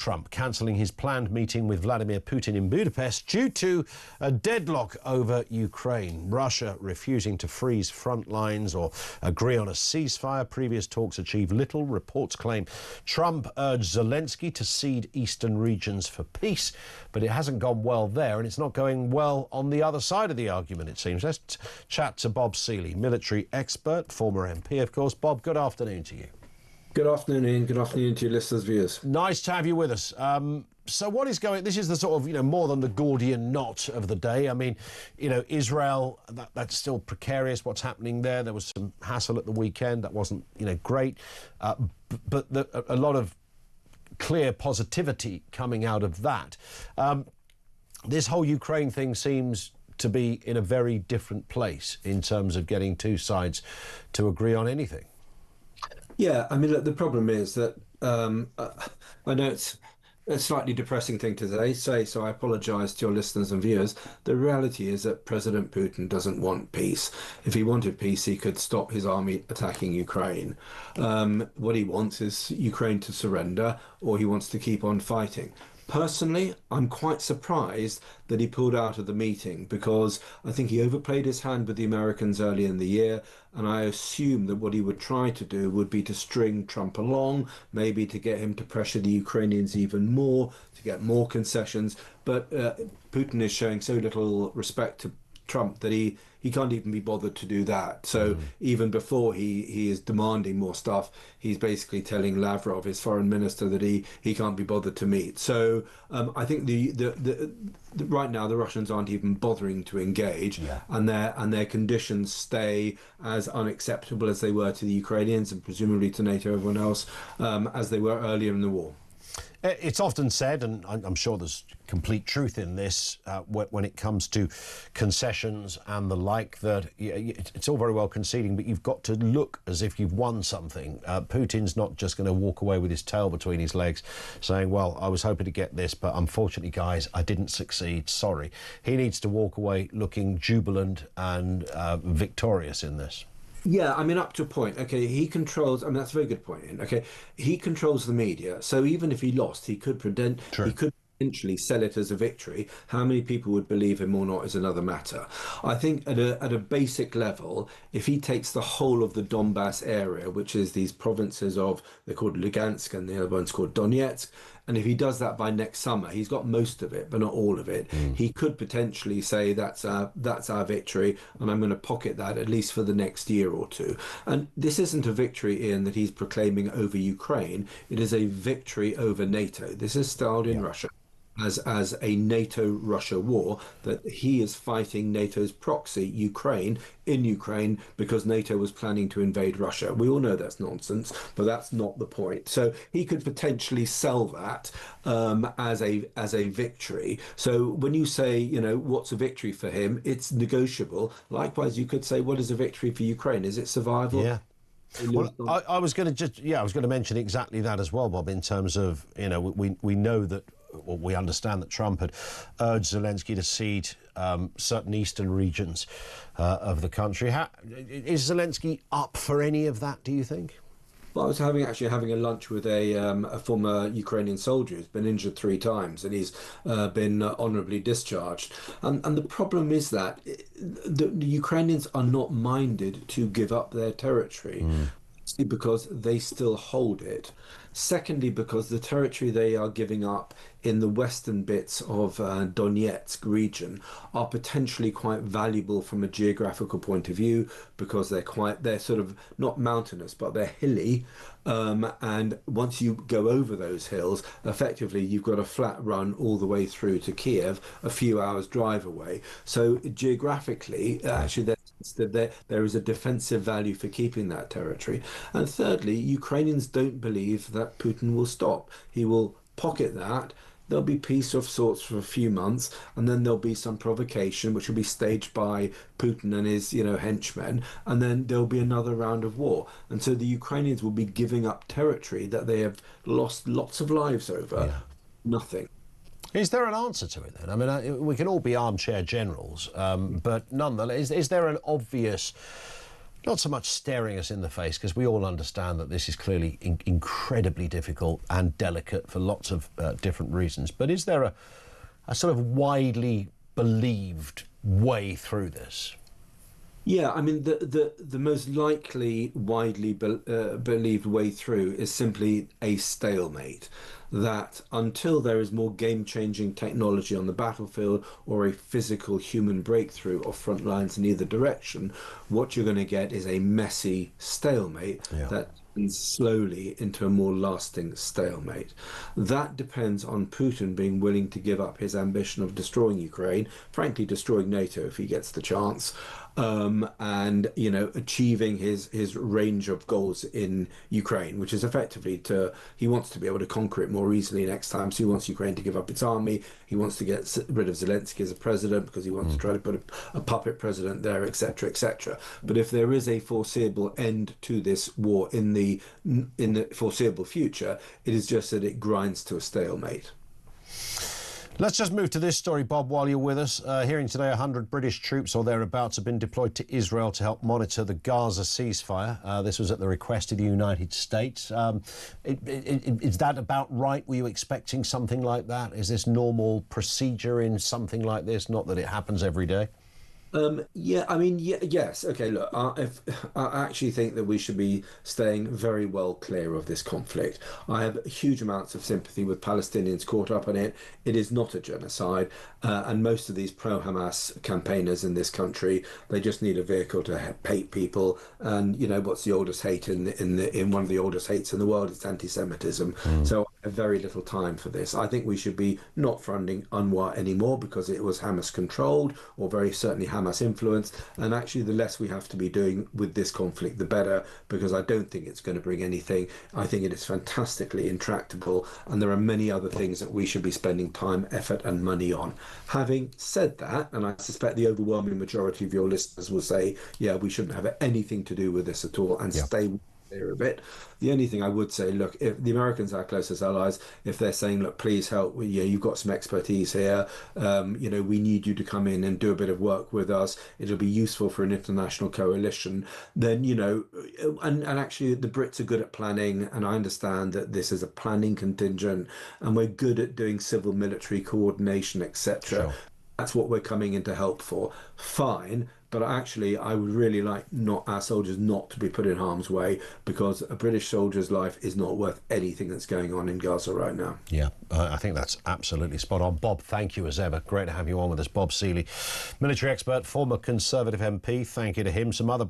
Trump cancelling his planned meeting with Vladimir Putin in Budapest due to a deadlock over Ukraine. Russia refusing to freeze front lines or agree on a ceasefire. Previous talks achieved little. Reports claim Trump urged Zelensky to cede eastern regions for peace, but it hasn't gone well there, and it's not going well on the other side of the argument, it seems. Let's chat to Bob Seeley, military expert, former MP, of course. Bob, good afternoon to you. Good afternoon, Ian. Good afternoon to your listeners, viewers. Nice to have you with us. So what is going... This is the sort of, more than the Gordian knot of the day. I mean, Israel, that's still precarious, what's happening there. There was some hassle at the weekend. That wasn't, great. But a lot of clear positivity coming out of that. This whole Ukraine thing seems to be in a very different place in terms of getting two sides to agree on anything. Yeah, I mean, look, the problem is that I know it's a slightly depressing thing to say, so I apologise to your listeners and viewers. The reality is that President Putin doesn't want peace. If he wanted peace, he could stop his army attacking Ukraine. What he wants is Ukraine to surrender, or he wants to keep on fighting. Personally, I'm quite surprised that he pulled out of the meeting, because I think he overplayed his hand with the Americans early in the year, and I assume that what he would try to do would be to string Trump along, maybe to get him to pressure the Ukrainians even more, to get more concessions. But Putin is showing so little respect to Trump that he can't even be bothered to do that. So even before he is demanding more stuff, he's basically telling Lavrov, his foreign minister, that he can't be bothered to meet. So I think the right now the Russians aren't even bothering to engage, and their conditions stay as unacceptable as they were to the Ukrainians and presumably to NATO, everyone else, as they were earlier in the war. It's often said, and I'm sure there's complete truth in this, when it comes to concessions and the like, that it's all very well conceding, but you've got to look as if you've won something. Putin's not just going to walk away with his tail between his legs saying, well, I was hoping to get this, but unfortunately, guys, I didn't succeed. Sorry. He needs to walk away looking jubilant and victorious in this. Yeah, I mean, up to a point. Okay, he controls. I mean, that's a very good point. Ian. Okay, he controls the media, so even if he lost, he could he could potentially sell it as a victory. How many people would believe him or not is another matter. I think at a basic level, if he takes the whole of the Donbas area, which is these provinces of, they're called Lugansk and the other one's called Donetsk, and if he does that by next summer, he's got most of it, but not all of it. He could potentially say that's our victory, and I'm going to pocket that at least for the next year or two. And this isn't a victory, Ian, that he's proclaiming over Ukraine. It is a victory over NATO. This is styled in Russia as a NATO-Russia war, that he is fighting NATO's proxy, Ukraine, in Ukraine, because NATO was planning to invade Russia. We all know that's nonsense, but that's not the point. So he could potentially sell that as a victory. So when you say, what's a victory for him, it's negotiable. Likewise, you could say, what is a victory for Ukraine? Is it survival? Yeah. Well, I was going to mention exactly that as well, Bob, in terms of, we know that, well, we understand that Trump had urged Zelensky to cede certain eastern regions of the country. Is Zelensky up for any of that, do you think? Well, I was actually having a lunch with a former Ukrainian soldier who's been injured 3 times, and he's been honourably discharged. And the problem is that the Ukrainians are not minded to give up their territory, because they still hold it. Secondly, because the territory they are giving up in the western bits of Donetsk region are potentially quite valuable from a geographical point of view, because they're sort of not mountainous, but they're hilly. And once you go over those hills, effectively you've got a flat run all the way through to Kiev, a few hours drive away. So geographically, actually, there is a defensive value for keeping that territory. And thirdly, Ukrainians don't believe that Putin will stop. He will pocket that. There'll be peace of sorts for a few months, and then there'll be some provocation, which will be staged by Putin and his, henchmen, and then there'll be another round of war. And so the Ukrainians will be giving up territory that they have lost lots of lives over. Nothing. Is there an answer to it then? I mean, we can all be armchair generals, but nonetheless, is there an obvious Not so much staring us in the face, because we all understand that this is clearly incredibly difficult and delicate for lots of different reasons. But is there a sort of widely believed way through this? Yeah, I mean, the most likely, widely believed way through is simply a stalemate. That until there is more game-changing technology on the battlefield or a physical human breakthrough of front lines in either direction, what you're going to get is a messy stalemate that leads slowly into a more lasting stalemate. That depends on Putin being willing to give up his ambition of destroying Ukraine, frankly destroying NATO if he gets the chance, and achieving his range of goals in Ukraine, which is effectively he wants to be able to conquer it more easily next time. So he wants Ukraine to give up its army. He wants to get rid of Zelensky as a president because he wants to try to put a puppet president there, etc., etc. But if there is a foreseeable end to this war in the foreseeable future, it is just that it grinds to a stalemate. Let's just move to this story, Bob, while you're with us. Hearing today 100 British troops or thereabouts have been deployed to Israel to help monitor the Gaza ceasefire. This was at the request of the United States. Is that about right? Were you expecting something like that? Is this normal procedure in something like this? Not that it happens every day. Yes. Okay, look, I actually think that we should be staying very well clear of this conflict. I have huge amounts of sympathy with Palestinians caught up in it. It is not a genocide, and most of these pro-Hamas campaigners in this country, they just need a vehicle to hate people. And what's the oldest hate in one of the oldest hates in the world? It's anti-Semitism. So I have very little time for this. I think we should be not funding UNRWA anymore because it was Hamas controlled, or very certainly Hamas influence, and actually the less we have to be doing with this conflict the better, because I don't think it's going to bring anything. I think it is fantastically intractable, and there are many other things that we should be spending time, effort and money on. Having said that, and I suspect the overwhelming majority of your listeners will say, yeah, we shouldn't have anything to do with this at all, and stay clear of it. The only thing I would say, look, if the Americans are our closest allies, if they're saying, look, please help, you've got some expertise here, we need you to come in and do a bit of work with us, it'll be useful for an international coalition, then, and actually the Brits are good at planning, and I understand that this is a planning contingent, and we're good at doing civil military coordination, etc. Sure. That's what we're coming in to help for. Fine. But actually, I would really like our soldiers not to be put in harm's way, because a British soldier's life is not worth anything that's going on in Gaza right now. Yeah, I think that's absolutely spot on. Bob, thank you as ever. Great to have you on with us. Bob Seeley, military expert, former Conservative MP. Thank you to him. Some other